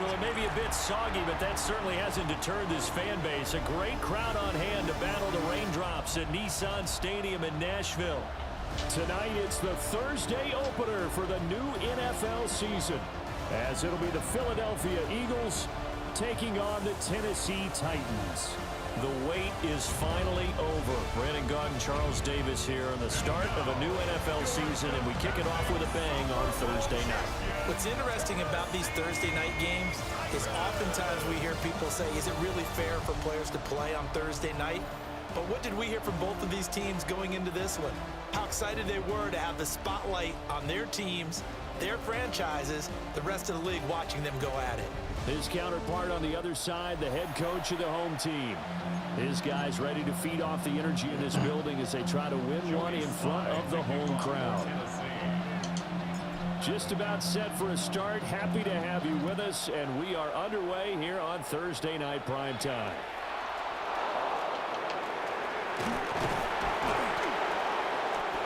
Well, it may be a bit soggy, but that certainly hasn't deterred this fan base. A great crowd on hand to battle the raindrops at Nissan Stadium in Nashville. Tonight, it's the Thursday opener for the new NFL season, as it'll be the Philadelphia Eagles taking on the Tennessee Titans. The wait is finally over. Brandon Gaudin, Charles Davis here on the start of a new NFL season, and we kick it off with a bang on Thursday night. What's interesting about these Thursday night games is oftentimes we hear people say, is it really fair for players to play on Thursday night? But what did we hear from both of these teams going into this one? How excited they were to have the spotlight on their teams, their franchises, the rest of the league watching them go at it. His counterpart on the other side, the head coach of the home team. His guys ready to feed off the energy in this building as they try to win one in front of the home crowd. Just about set for a start. Happy to have you with us, and we are underway here on Thursday Night Primetime.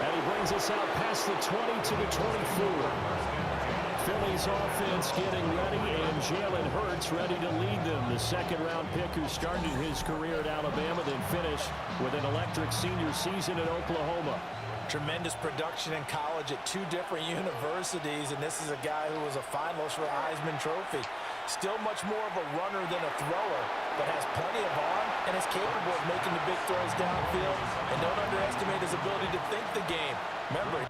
And he brings us out past the 20 to the 24. Philly's offense getting ready, and Jalen Hurts ready to lead them. The second-round pick who started his career at Alabama, then finished with an electric senior season at Oklahoma. Tremendous production in college at two different universities, and this is a guy who was a finalist for a Heisman Trophy. Still much more of a runner than a thrower, but has plenty of arm and is capable of making the big throws downfield. And don't underestimate his ability to think the game. Remember,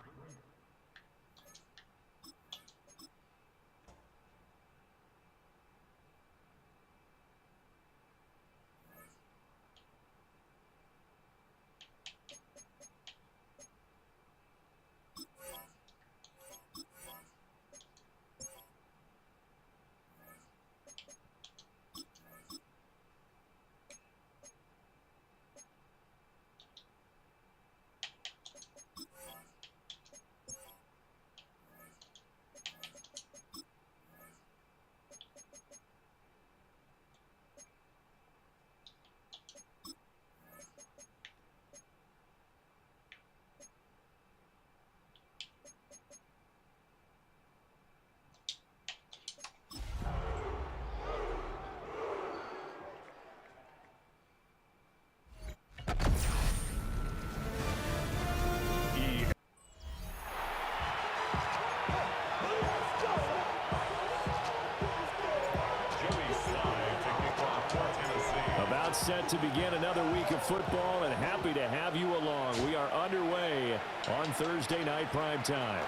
set to begin another week of football, and happy to have you along. We are underway on Thursday Night Primetime.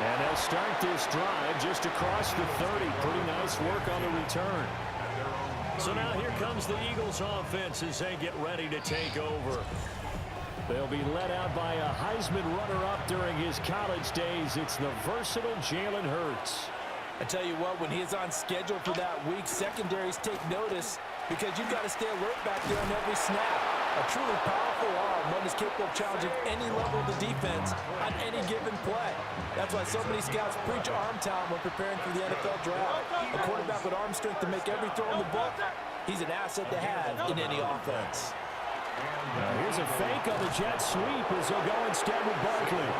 And they'll start this drive just across the 30. Pretty nice work on the return. So now here comes the Eagles offense as they get ready to take over. They'll be led out by a Heisman runner-up during his college days. It's the versatile Jalen Hurts. I tell you what, when he is on schedule for that week, secondaries take notice because you've got to stay alert back there on every snap. A truly powerful arm, one is capable of challenging any level of the defense on any given play. That's why so many scouts preach arm talent when preparing for the NFL draft. A quarterback with arm strength to make every throw in the book, he's an asset to have in any offense. Now here's a fake on the jet sweep as he'll go instead with Barkley.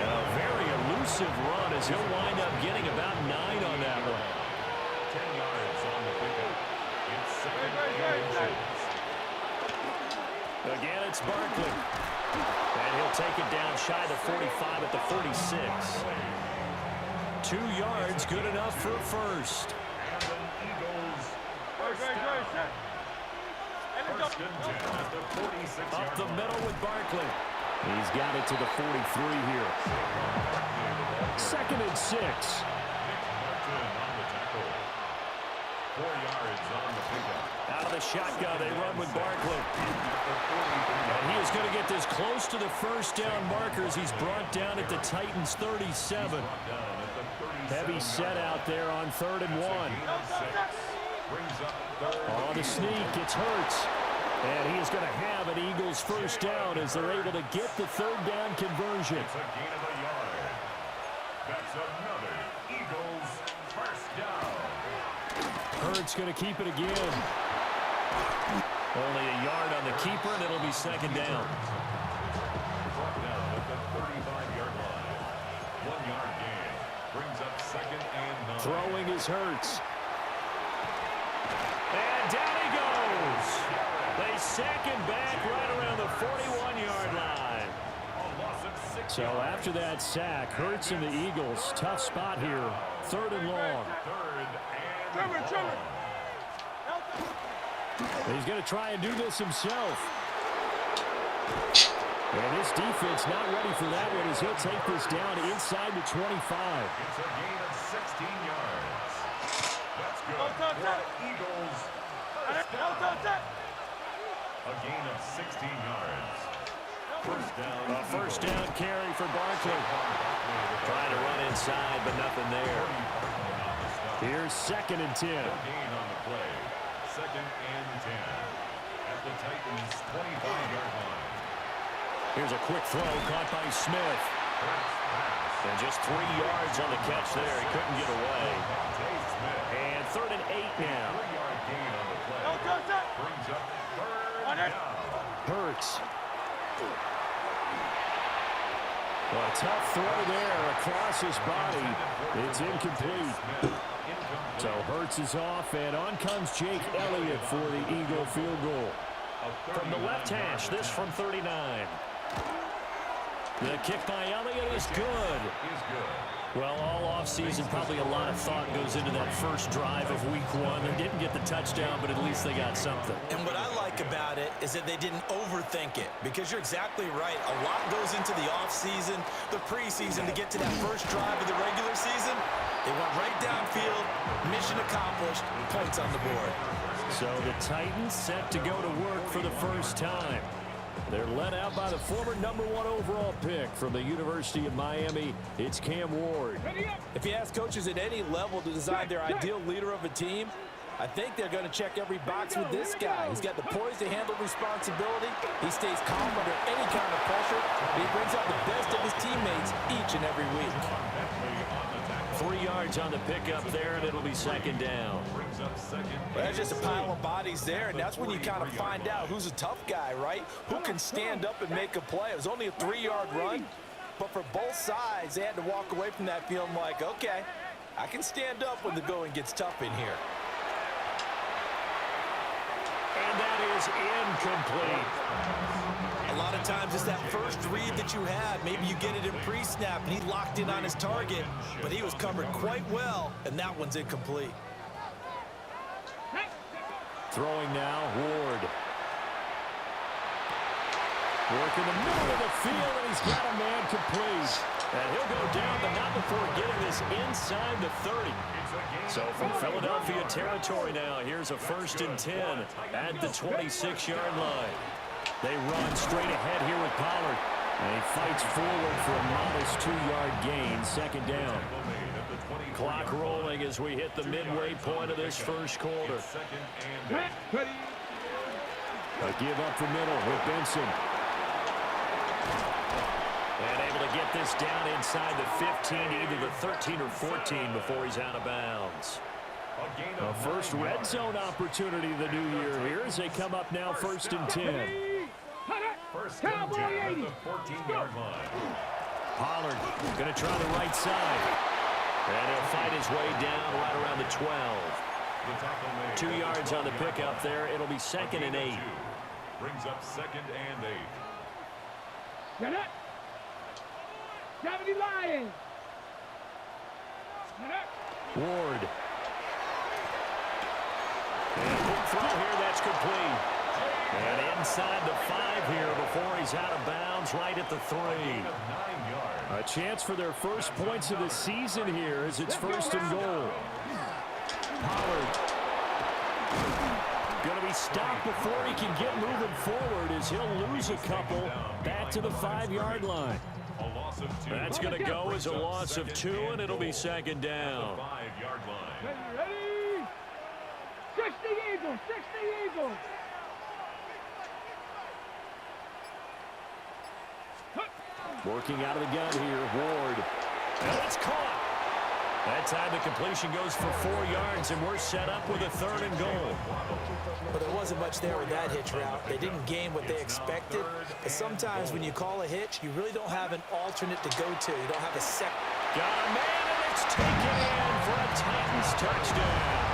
And a very elusive run as he'll wind up getting about 9 on that one. 10 yards on the pickup. It's second and 6. Again, it's Barkley. And he'll take it down shy of the 45 at the 46. 2 yards, good enough for a first. And the Eagles first down. First and 10 at the 46-yard line. Up the middle with Barkley. He's got it to the 43 here. Second and 6. Nick Martin on the tackle. 4 yards on the pickup. Out of the shotgun, they run with Barkley. And he is going to get this close to the first down markers. He's brought down at the Titans 37. Heavy set out there on 3rd and 1. On the sneak, it's Hurts. And he is going to have an Eagles first down as they're able to get the 3rd down conversion. It's a gain of a yard. That's another Eagles first down. Hurts going to keep it again. Only a yard on the keeper, and it'll be second down. Brought down at the 35-yard line. 1 yard gain brings up Throwing is Hurts. And down he goes. They sack him back right around the 41-yard line. So after that sack, Hurts and the Eagles, tough spot here. 3rd and long. He's going to try and do this himself. And this defense not ready for that one as he'll take this down inside the 25. It's a gain of 16 yards. That's good for Eagles. First down. A gain of 16 yards. First down. A first down carry for Barkley. Trying to run inside, but nothing there. Here's 2nd and 10. Gain on the play. 2nd and 10. At the Titans' 25-yard line. Here's a quick throw caught by Smith. And just 3 yards on the catch there. He couldn't get away. And 3rd and 8 now. 3-yard gain on the play. Brings up 3rd down. Hurts. Well, a tough throw there across his body. It's incomplete. So Hurts is off, and on comes Jake Elliott for the Eagle field goal. From the left hash, this from 39. The kick by Elliott is good. Well, all offseason, probably a lot of thought goes into that first drive of week 1. They didn't get the touchdown, but at least they got something. And what I like about it is that they didn't overthink it, because you're exactly right. A lot goes into the offseason, the preseason, to get to that first drive of the regular season. They went right downfield, mission accomplished, points on the board. So the Titans set to go to work for the first time. They're led out by the former #1 overall pick from the University of Miami. It's Cam Ward. If you ask coaches at any level to design their ideal leader of a team, I think they're going to check every box with this guy. He's got the poise to handle responsibility. He stays calm under any kind of pressure. And he brings out the best of his teammates each and every week. 3 yards on the pickup there, and it'll be 2nd down. Well, there's just a pile of bodies there, and that's when you kind of find out who's a tough guy, right? Who can stand up and make a play. It was only a 3-yard run, but for both sides, they had to walk away from that feeling like, okay, I can stand up when the going gets tough in here. And that is incomplete. A lot of times it's that first read that you have. Maybe you get it in pre-snap, and he locked in on his target, but he was covered quite well, and that one's incomplete. Throwing now, Ward. Work in the middle of the field, and he's got a man complete. And he'll go down, but not before getting this inside the 30. So from Philadelphia territory now, here's a 1st and 10 at the 26-yard line. They run straight ahead here with Pollard. And he fights forward for a modest 2-yard gain, 2nd down. Clock rolling as we hit the midway point of this first quarter. A give up the middle with Benson. And able to get this down inside the 15, either the 13 or 14 before he's out of bounds. A first red zone opportunity the new year here as they come up now 1st and 10. First and 10 at the 14-yard line. Pollard going to try the right side. And he'll fight his way down right around the 12. 2 yards on the pickup there. It'll be 2nd and 8. Brings up 2nd and 8. Get it. 70 Lions. Ward. And a big throw here, that's complete. And inside the 5 here before he's out of bounds, right at the 3. A chance for their first points of the season here as it's 1st and goal. Pollard. Going to be stopped before he can get moving forward as he'll lose a couple back to the 5-yard line. That's going to go as a loss of 2, and it'll be 2nd down. 5-yard line. Ready? 60 Eagles, 60 Eagles. Working out of the gun here, Ward. And it's caught. That time the completion goes for 4 yards, and we're set up with a 3rd and goal. But there wasn't much there with that hitch route. They didn't gain what they expected. But sometimes when you call a hitch, you really don't have an alternate to go to. You don't have a second. Got a man, and it's taken in for a Titans touchdown.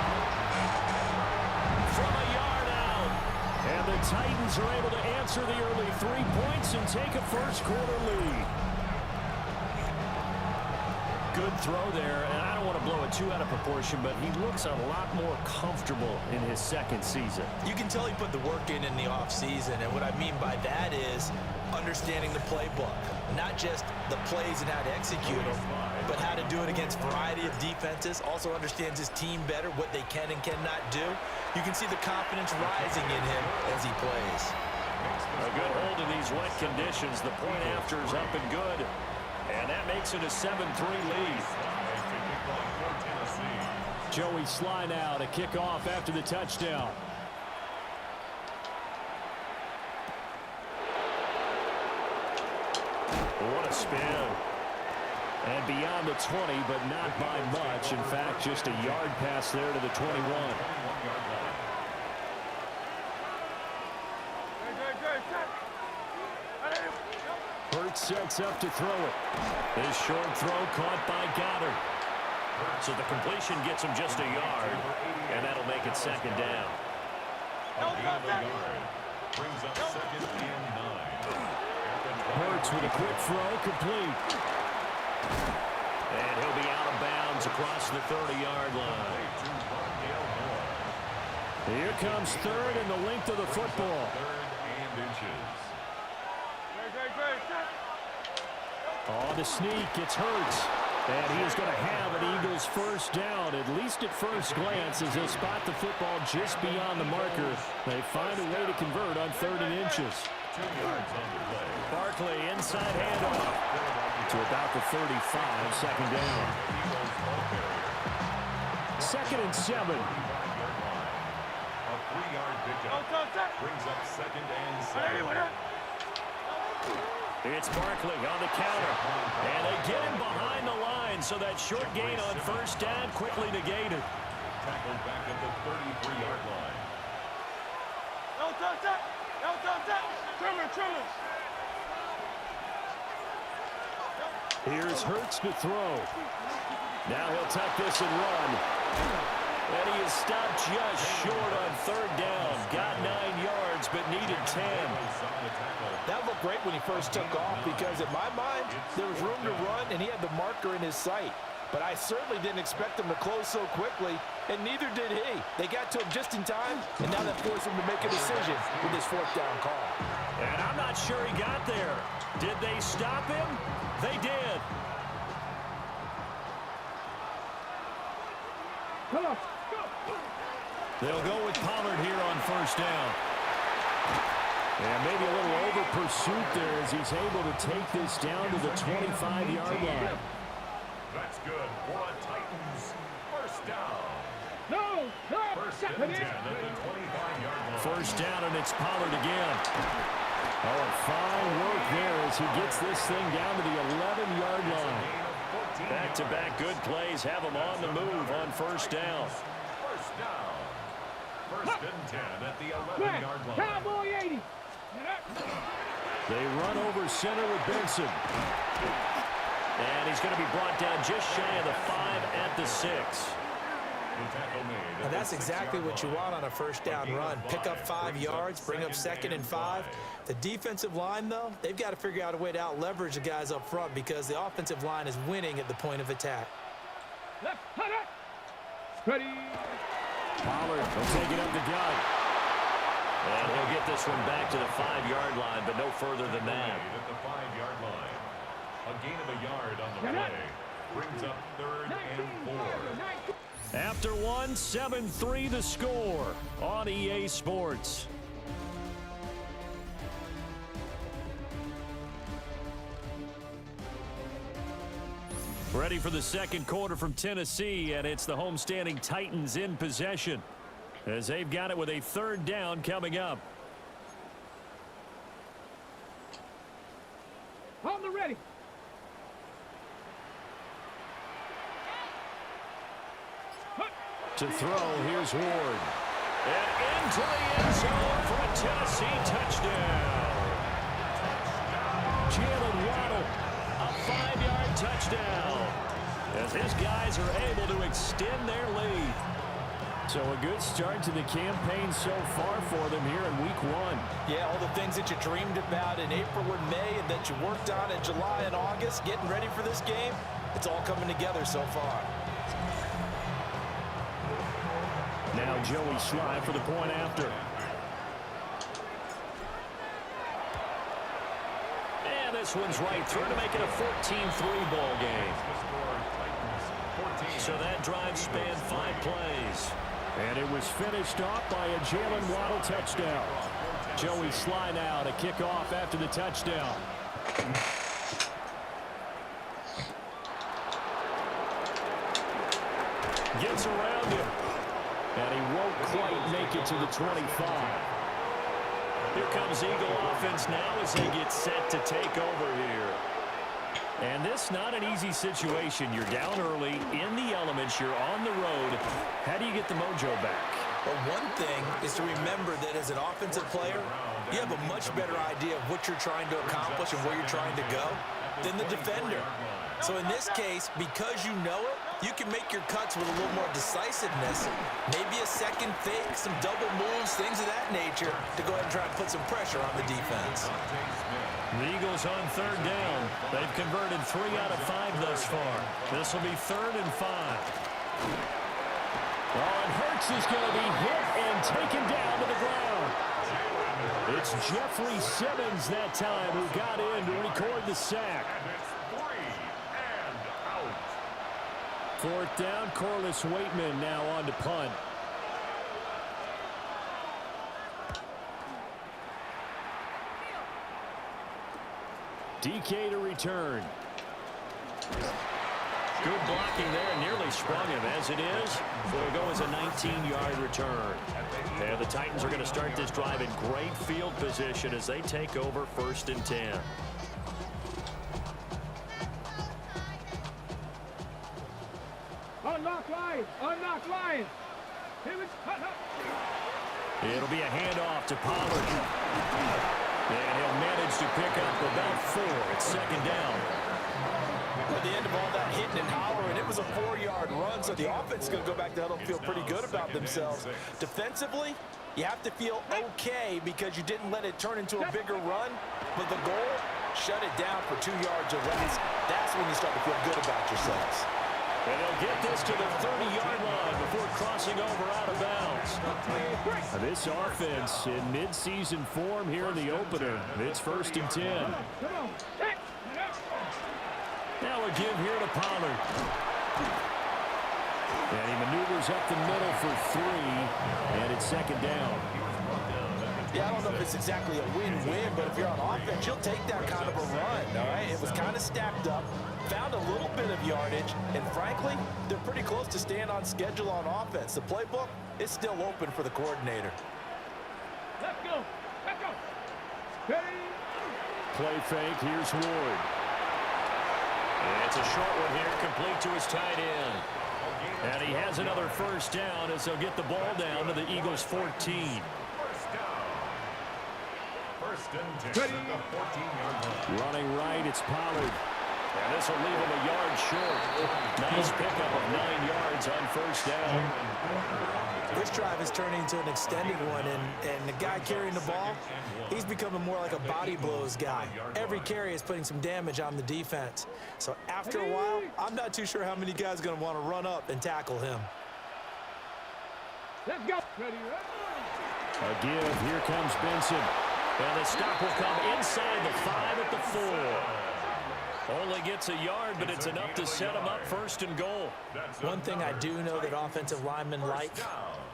From a yard out. And the Titans are able to answer the early 3 points and take a first-quarter lead. Good throw there, and I don't want to blow it too out of proportion, but he looks a lot more comfortable in his second season. You can tell he put the work in the offseason, and what I mean by that is understanding the playbook. Not just the plays and how to execute them, but how to do it against a variety of defenses. Also understands his team better, what they can and cannot do. You can see the confidence rising in him as he plays. A good hold in these wet conditions. The point after is up and good. And that makes it a 7-3 lead. Joey Sly now to kick off after the touchdown. What a spin. And beyond the 20, but not by much. In fact, just a yard pass there to the 21. Hurts sets up to throw it. His short throw caught by Goddard. So the completion gets him just a yard, and that'll make it second down. Brings up second and 9. Hurts with a quick throw, complete. And he'll be out of bounds across the 30-yard line. Here comes third and the length of the football. Third and inches. Oh, the sneak, it's Hurts. And he is going to have an Eagles first down, at least at first glance, as they'll spot the football just beyond the marker. They find a way to convert on 3rd and inches. 2 yards on the play. Barkley inside handoff to about the 35, second down. 2nd and 7. A 3-yard pickup. Brings up second and 7. It's Barkley on the counter. And they get him behind the line, so that short gain on first down quickly negated. Tackled back at the 33-yard line. Here's Hurts to throw. Now he'll tuck this and run. And he is stopped just short on 3rd down. Got 9 yards, but needed 10. That looked great when he first took off because, in my mind, there was room to run, and he had the marker in his sight. But I certainly didn't expect him to close so quickly, and neither did he. They got to him just in time, and now that forced him to make a decision with his 4th down call. And I'm not sure he got there. Did they stop him? They did. Come on. They'll go with Pollard here on first down. And maybe a little over pursuit there as he's able to take this down to the 25-yard line. That's good for a Titans first down. No. First and 10 at the 25-yard line. First down, and it's Pollard again. Oh, fine work there as he gets this thing down to the 11-yard line. Back-to-back good plays have him on the move on first down. First down. First and 10 at the 11-yard line. Cowboy 80. They run over center with Benson. And he's going to be brought down just shy of the 5 at the 6. And that's exactly what you want on a first down run. Pick up 5 yards, bring up 2nd and 5. The defensive line, though, they've got to figure out a way to out-leverage the guys up front because the offensive line is winning at the point of attack. Left, ready. Pollard will take it up the gut. And he'll get this one back to the 5-yard line, but no further than that. At the 5-yard line. A gain of a yard on the play. Brings up 3rd and 4. After 1, 7-3 the score on EA Sports. Ready for the second quarter from Tennessee, and it's the homestanding Titans in possession as they've got it with a 3rd down coming up. On the ready. To throw, here's Ward. And into the end zone for a Tennessee touchdown. Jalen Waddle, a 5-yard touchdown. as his guys are able to extend their lead. So a good start to the campaign so far for them here in week 1. Yeah, all the things that you dreamed about in April and May and that you worked on in July and August, getting ready for this game, it's all coming together so far. Now Joey Sly for the point after. And this one's right through to make it a 14-3 ball game. So that drive spanned 5 plays. And it was finished off by a Jalen Waddle touchdown. Joey Sly now to kick off after the touchdown. Gets around him. And he won't quite make it to the 25. Here comes Eagle offense now as they get set to take over here. And this not an easy situation. You're down early, in the elements, you're on the road. How do you get the mojo back? Well, one thing is to remember that as an offensive player, you have a much better idea of what you're trying to accomplish and where you're trying to go than the defender. So in this case, because you know it, you can make your cuts with a little more decisiveness, maybe a second fake, some double moves, things of that nature, to go ahead and try and put some pressure on the defense. The Eagles on 3rd down. They've converted 3 out of 5 thus far. This will be 3rd and 5. Oh, and Hurts is going to be hit and taken down to the ground. It's Jeffrey Simmons that time who got in to record the sack. 4th down, Corliss Waitman now on to punt. DK to return. Good blocking there, nearly sprung him. As it is, it'll go as a 19-yard return. And the Titans are going to start this drive in great field position as they take over 1st and 10. Unlock line! Unlock line! Here we go. It'll be a handoff to Pollard. And he'll manage to pick up about 4. It's 2nd down. At the end of all that hitting and hollering, it was a 4-yard run, so the offense is going to go back to huddle and feel pretty good about themselves. Defensively, you have to feel okay because you didn't let it turn into a bigger run, but the goal, shut it down for 2 yards or less. That's when you start to feel good about yourselves. And they'll get this to the 30-yard line before crossing over out of bounds. This offense in mid-season form here in the opener. It's 1st and 10. Now a give here to Pollard. And he maneuvers up the middle for 3, and it's 2nd down. Yeah, I don't know if it's exactly a win-win, but if you're on offense, you'll take that kind of a run, all right? It was kind of stacked up, found a little bit of yardage, and frankly, they're pretty close to staying on schedule on offense. The playbook is still open for the coordinator. Let's go! Let's go! Ready? Play fake, here's Ward. And it's a short one here, complete to his tight end. And he has another 1st down as they'll get the ball down to the Eagles' 14. Ready. 14-yard line. Running right, it's Pollard. And this will leave him a yard short. Nice pickup of 9 yards on 1st down. This drive is turning into an extended one, and the guy carrying the ball, he's becoming more like a body blows guy. Every carry is putting some damage on the defense. So after a while, I'm not too sure how many guys are going to want to run up and tackle him. Let's go! Ready? A give, here comes Benson. And the stop will come inside the 5 at the 4. Only gets a yard, but it's enough to set him up 1st and goal. One thing I do know that offensive linemen like,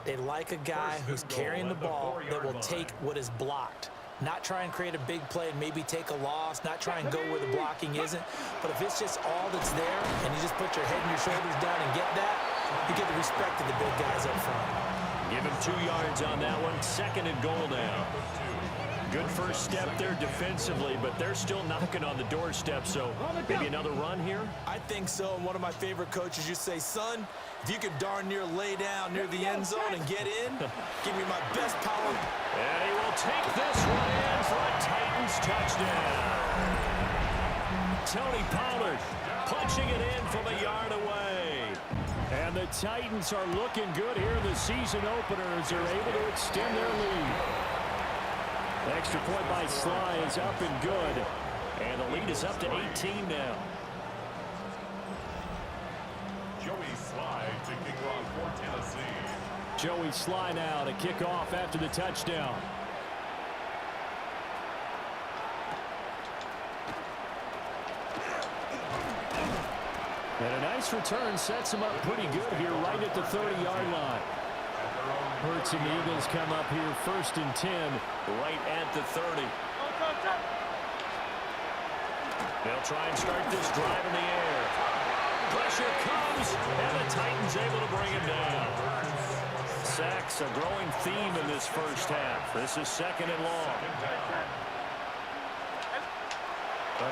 they like a guy who's carrying the ball that will take what is blocked. Not try and create a big play and maybe take a loss, not try and go where the blocking isn't. But if it's just all that's there and you just put your head and your shoulders down and get that, you get the respect of the big guys up front. Give him 2 yards on that one. 2nd and goal now. Good first step there defensively, but they're still knocking on the doorstep, so maybe another run here? I think so. And one of my favorite coaches used to say, son, if you can darn near lay down near the end zone and get in, give me my best power. And he will take this one in for a Titans touchdown. Tony Pollard punching it in from a yard away. And the Titans are looking good here in the season opener as they're able to extend their lead. The extra point by Sly is up and good. And the lead is up to 18 now. Joey Sly to kick off for Tennessee. Joey Sly now to kick off after the touchdown. And a nice return sets him up pretty good here right at the 30-yard line. Hurts and the Eagles come up here 1st and 10 right at the 30. They'll try and start this drive in the air. Pressure comes, and the Titans able to bring him down. Sacks, a growing theme in this first half. This is 2nd and long.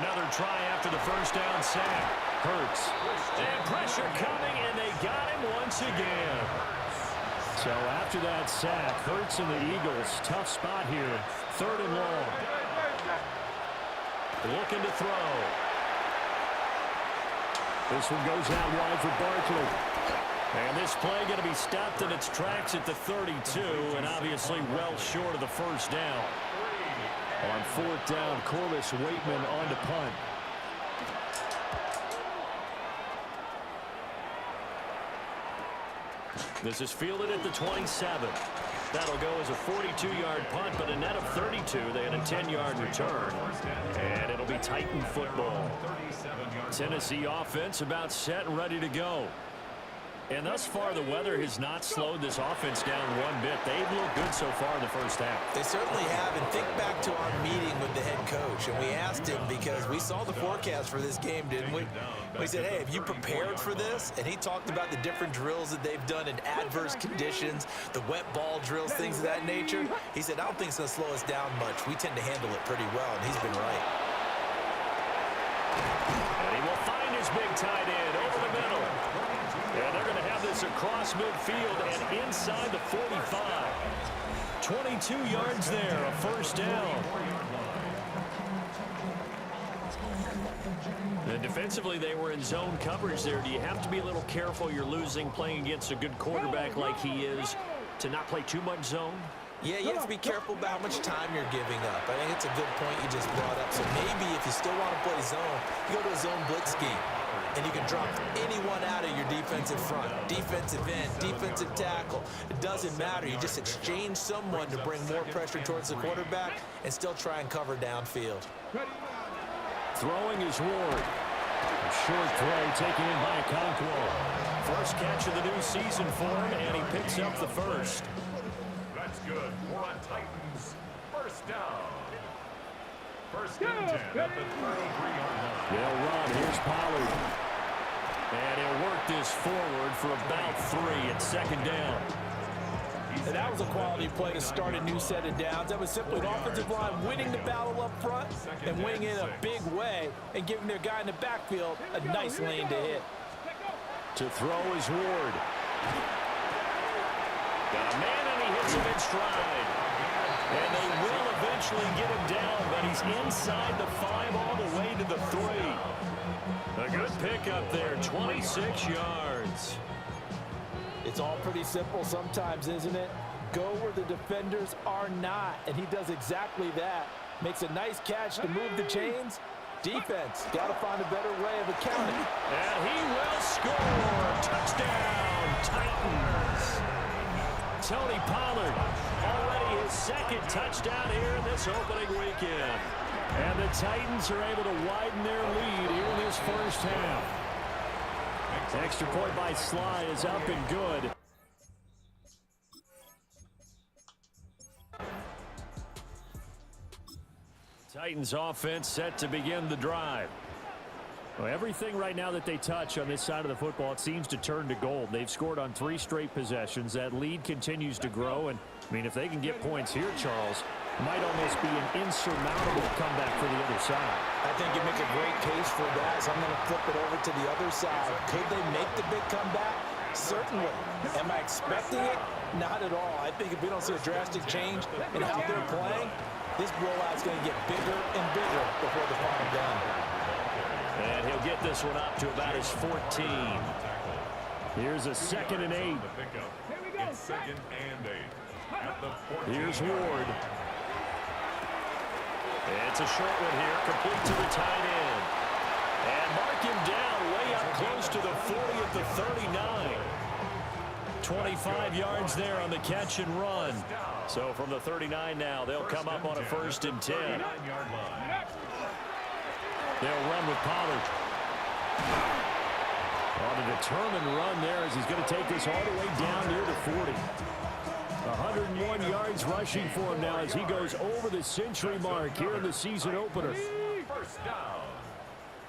Another try after the first down sack. Hurts. And pressure coming, and they got him once again. So after that sack, Hurts and the Eagles, tough spot here. 3rd and long. Looking to throw. This one goes out wide for Barkley. And this play going to be stopped in its tracks at the 32, and obviously well short of the first down. On 4th down, Corliss Waitman on to punt. This is fielded at the 27. That'll go as a 42-yard punt, but a net of 32. They had a 10-yard return, and it'll be Titan football. Tennessee offense about set and ready to go. And thus far, the weather has not slowed this offense down one bit. They've looked good so far in the first half. They certainly have, and think back to our meeting with the head coach, and we asked him because we saw the forecast for this game, didn't we? We said, hey, have you prepared for this? And he talked about the different drills that they've done in adverse conditions, the wet ball drills, things of that nature. He said, I don't think it's going to slow us down much. We tend to handle it pretty well, and he's been right. And he will find his big tight end over the middle. And they're going to have this across midfield and inside the 45. 22 yards there, a first down. And defensively, they were in zone coverage there. Do you have to be a little careful you're losing playing against a good quarterback like he is to not play too much zone? Yeah, you have to be careful about how much time you're giving up. I think it's a good point you just brought up. So maybe if you still want to play zone, you go to a zone blitz scheme. And you can drop anyone out of your defensive front, defensive end, defensive tackle. It doesn't matter. You just exchange someone to bring more pressure towards the quarterback and still try and cover downfield. Throwing is Ward. A short throw taken in by Okonkwo. First catch of the new season for him, and he picks up the first. That's good for a Titans first down. First and 10 at the 33-yard line. They'll run. Here's Pollard. And he'll work this forward for about 3 at 2nd down. And that was a quality play to start a new set of downs. That was simply an offensive line winning the battle up front and winning in a big way and giving their guy in the backfield a nice lane to hit. To throw is Ward. Got a man, and he hits him in stride. And they will eventually get him down, but he's inside the 5 all the way to the 3. A good pickup there, 26 yards. It's all pretty simple sometimes, isn't it? Go where the defenders are not, and he does exactly that. Makes a nice catch to move the chains. Defense, got to find a better way of accounting. And he will score. Touchdown, Titans. Tony Pollard, already his 2nd touchdown here in this opening weekend. And the Titans are able to widen their lead here in this first half. Extra point by Sly is up and good. Titans offense set to begin the drive. Well, everything right now that they touch on this side of the football, it seems to turn to gold. They've scored on 3 straight possessions. That lead continues to grow. And, I mean, if they can get points here, Charles, might almost be an insurmountable comeback for the other side. I think you make a great case for that. So I'm going to flip it over to the other side. Could they make the big comeback? Certainly. Am I expecting it? Not at all. I think if we don't see a drastic change in how they're playing, this blowout's going to get bigger and bigger before the final gun. get this one up to about his 14. Here's a 2nd and 8. It's 2nd and 8. At the 14. Here's Ward. It's a short one here, complete to the tight end. And mark him down way up close to the 40 at the 39. 25 yards there on the catch and run. So from the 39 now, they'll come up on a 1st and 10. They'll run with Pollard. On a determined run there as he's going to take this all the way down near the 40. 101 yards rushing for him now as he goes over the century mark here in the season opener. 1st down.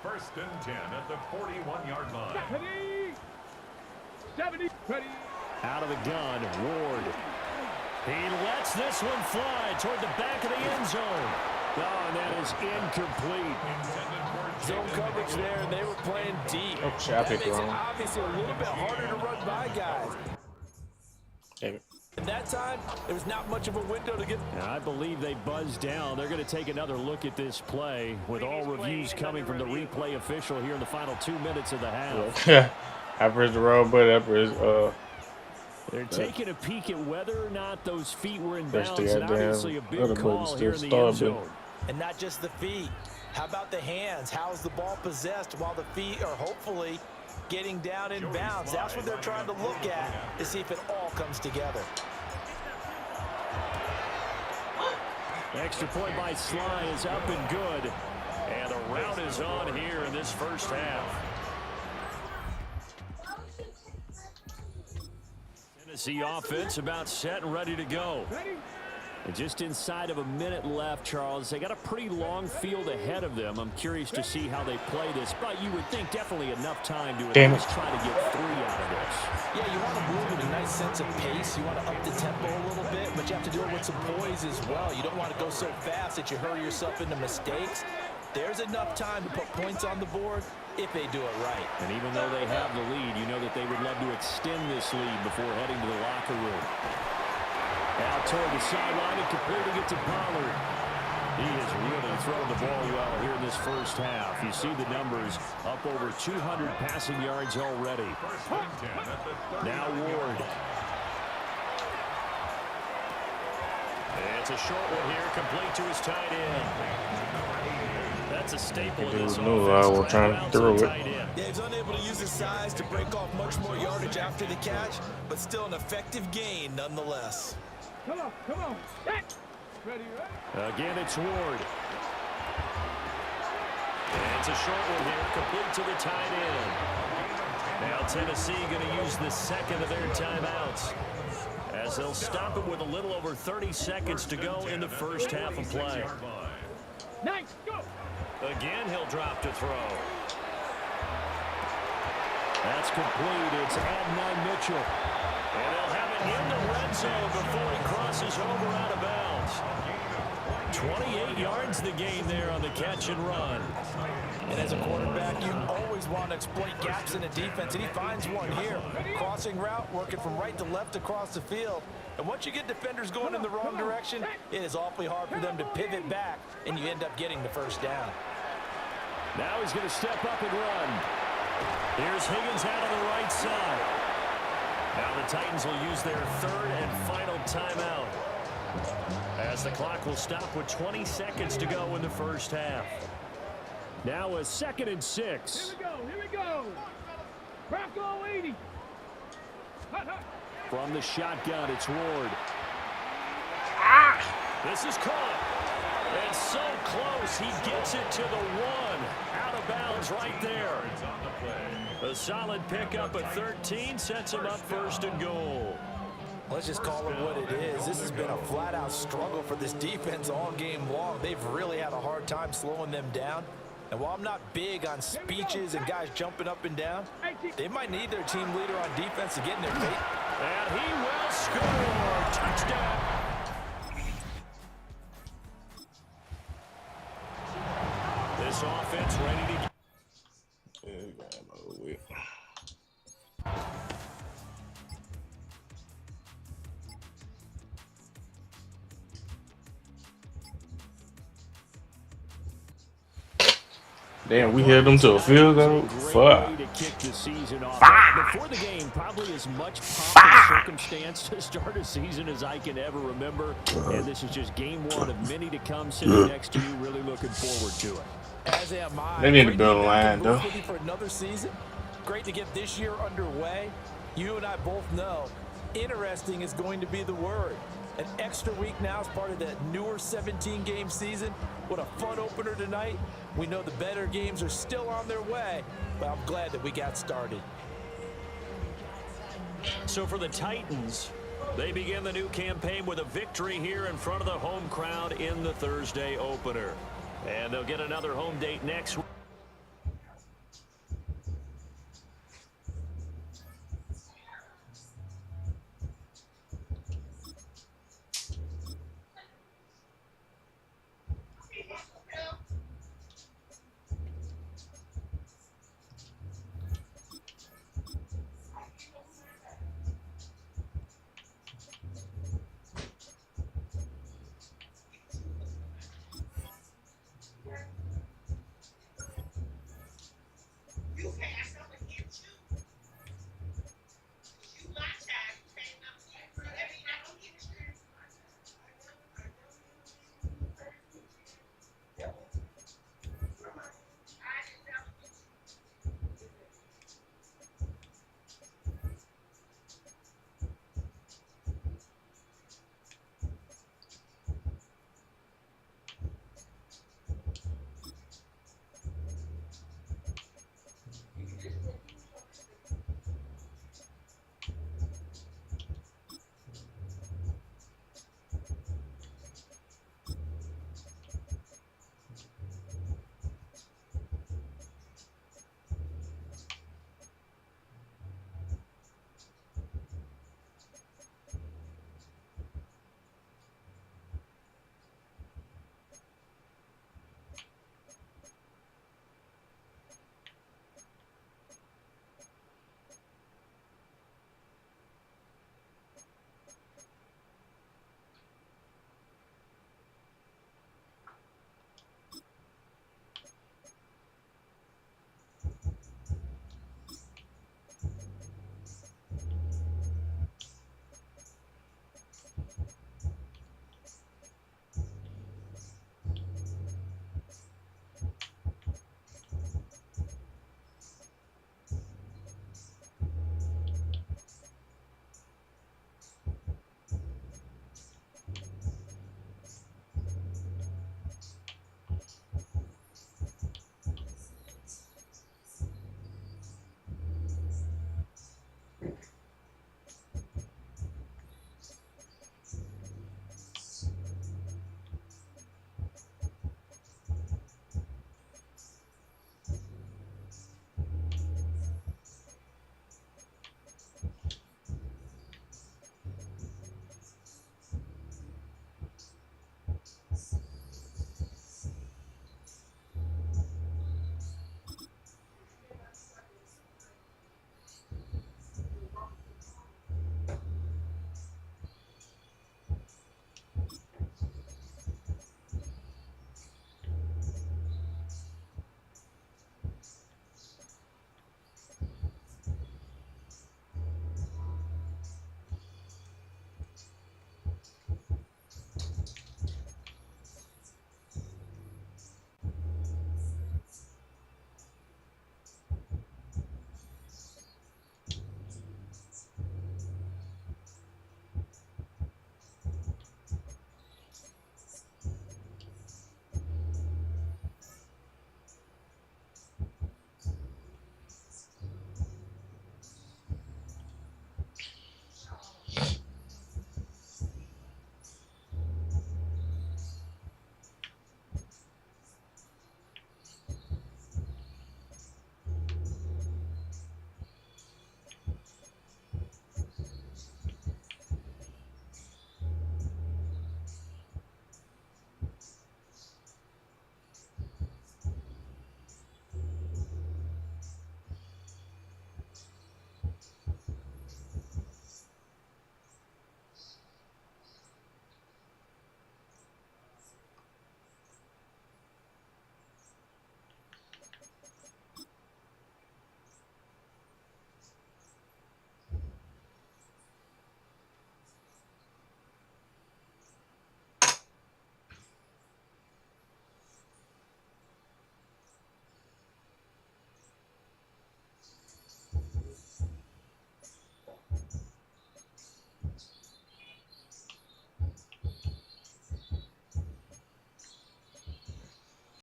1st and 10 at the 41-yard line. 70. Ready. Out of the gun, Ward. He lets this one fly toward the back of the end zone. Oh, and that is incomplete. Zone coverage there, and they were playing deep. Oh, shit, I that picked makes it wrong. obviously a little bit harder to run by guys. Damn it. At that time, there was not much of a window to get. I believe they buzzed down. They're going to take another look at this play with all reviews coming from the replay official here in the final 2 minutes of the half. I pressed the wrong button. I pressed, They're taking a peek at whether or not those feet were in Press the bounds, and goddamn obviously a big other call button here in still the end start, zone. And not just the feet. How about the hands? How's the ball possessed while the feet are hopefully getting down in bounds? That's what they're trying to look at to see if it all comes together. Extra point by Sly is up and good. And the route is on here in this 1st half. Tennessee offense about set and ready to go. And just inside of a minute left, Charles. They got a pretty long field ahead of them. I'm curious to see how they play this, but you would think definitely enough time to at least try to get 3 out of this. Yeah, you want to move with a nice sense of pace. You want to up the tempo a little bit, but you have to do it with some poise as well. You don't want to go so fast that you hurry yourself into mistakes. There's enough time to put points on the board if they do it right. And even though they have the lead, you know that they would love to extend this lead before heading to the locker room. Out toward the sideline and completing it to Pollard. He has really thrown the ball well here in this 1st half. You see the numbers, up over 200 passing yards already. Now Ward. It's a short one here, complete to his tight end. That's a staple of this offense. We're trying to throw it. Yeah, he's unable to use his size to break off much more yardage after the catch, but still an effective gain nonetheless. Come on, come on. Ready, right? Again, it's Ward. And it's a short one here, complete to the tight end. Now Tennessee going to use the 2nd of their timeouts, as they'll stop it with a little over 30 seconds to go in the 1st half of play. Nice, go. Again, he'll drop to throw. That's complete. It's Adnan Mitchell. And they'll have it in the red zone before he crosses over out of bounds. 28 yards the gain there on the catch and run. And as a quarterback, you always want to exploit gaps in the defense, and he finds one here. Crossing route, working from right to left across the field. And once you get defenders going in the wrong direction, it is awfully hard for them to pivot back, and you end up getting the 1st down. Now he's going to step up and run. Here's Higgins out on the right side. Now the Titans will use their 3rd and final timeout, as the clock will stop with 20 seconds to go in the 1st half. Now a 2nd and 6. Here we go, here we go. Bronco 80. Hot, hot. From the shotgun, it's Ward. This is caught. And so close, he gets it to the 1. Out of bounds right there. A solid pickup at 13 sets him up 1st and goal. Let's just call it what it is. This has been a flat-out struggle for this defense all game long. They've really had a hard time slowing them down. And while I'm not big on speeches and guys jumping up and down, they might need their team leader on defense to get in their feet. And he will score. Touchdown. This offense ready to Damn, we held them to a field goal. Fuck. Before the game, probably as much pomp and circumstance to start a season as I can ever remember. And this is just game one of many to come. Sitting next to you, really looking forward to it. As am I. They need to build a line, though. For another season. Great to get this year underway. You and I both know interesting is going to be the word. An extra week now as part of that newer 17-game season. What a fun opener tonight. We know the better games are still on their way, but I'm glad that we got started. So for the Titans, they begin the new campaign with a victory here in front of the home crowd in the Thursday opener. And they'll get another home date next week.